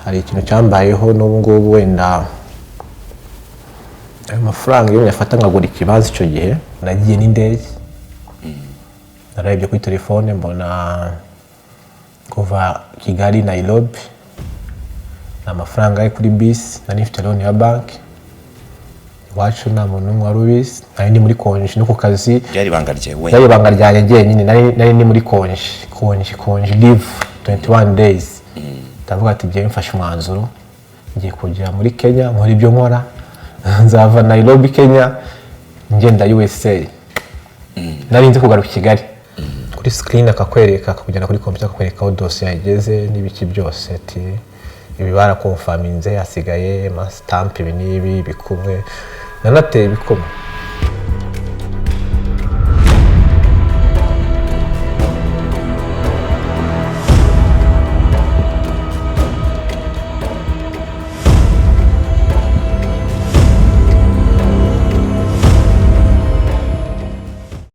hari ikintu cyambayeho n'ubu ngubu wenda ayo mafaranga iyo nyafata nkagura ikibanza icyo gihe nagiye n'indege narebye kuri telefone mbona kuva Kigali Nairobi amafaranga ari kuri bisi nari mfite loan ya banki iwacu nta muntu n'umwe wari ubizi nari ndi muri konji no ku kazi byari banga ryewe byari banga ryanjye jyenyine nari ndi muri konji live 21 days ndavuga ati bye mfashe umwanzuro ngiye kujya muri Kenya nkora ibyo nkora nzava Nairobi Kenya ngenda USA nari nzi kugaruka Kigali kuri screen akakwereka akakujyana kuri computer akakwereka aho dossier yageze n'ibiki byose ati ibi barakonfaminze hasigaye ma stamp ibi nibi bikumwe nanateye bikumwe